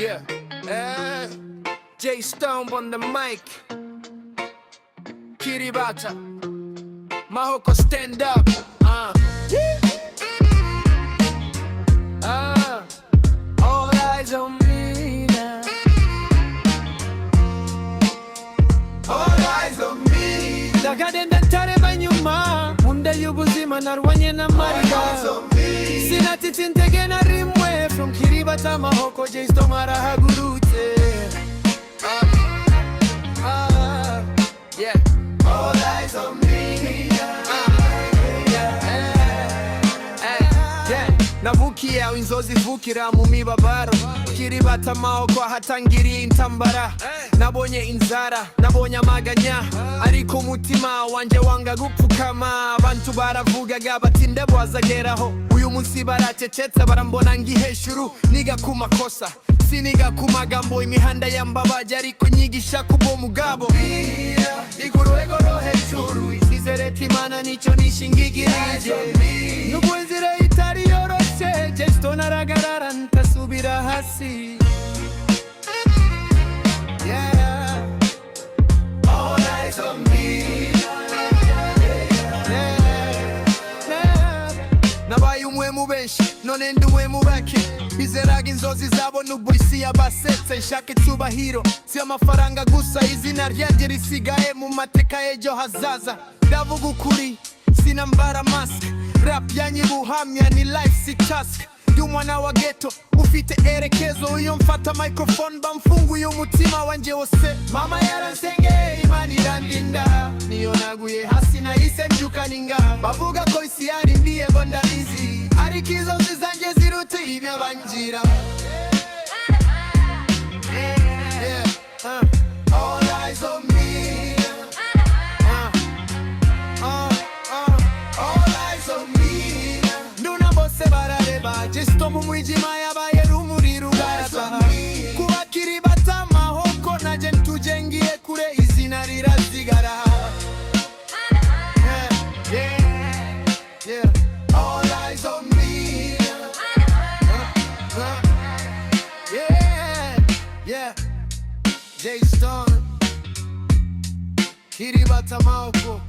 Yeah. J Stone on the mic. Kiribati. Mahoko stand up. All eyes on me now. All eyes on me. Nakagenda ntare banyuma munda y'ubuzima narwanye na mariga. Sinatitse intege na rimwe from Kiribati Mahoko J Stone arahagurutse. Yeah. All eyes on me. Navukiye aho inzozi zivukira mu mibabaro. Kiribati Mahoko hatangiriye intambara. Nabonye inzara, nabonye amaganya, ariko umutima wanje wanga gupfukama. Abantu baravugaga bati ndebo azageraho. Uyu munsi baracecetse barambona ngiheshuru. Niga ku makosa, siniga ku magambo. Imihanda yambabaje ariko nyigisha kubo mugabo. Igurwego no hejuru, isizere timana nico nishingigirije. Nubwo inzira itari yoroshe, J Stone aragarara ntasubira hasi. Yeah. All eyes on me. Nabaye umwe mu benshi none ndi umwe mu bake. Bizeraga inzozi zabo nubwo isi yabasetse. Nshaka icyubahiro si amafaranga gusa, izina ryanjye risigaye mu mateka y'ejo hazaza. Ndavuga ukuri sinambara mask, rap yanjye buhamya ni life si task. Ndi umwana wa ghetto ufite erekezo, iyo mfata microphone bamfunguye umutima wanje wose. Mama yaransengeye Imana irandinda, niyo naguye hasi nahise mbyuka ninga. Bavuga ko isi yarindiye ngo ndabizi, ariko inzozi zanjye ziruta iby'abangira. All eyes on me. All eyes on me. Nduna bose barareba, J Stone mu mwijima yabaye rumuri rugaragara. Kuba Kiribati Mahoko naje ntujengiye kure, izina rirazigara. Yeah. All eyes on me. Yeah. J Stone, Kiribati Mahoko.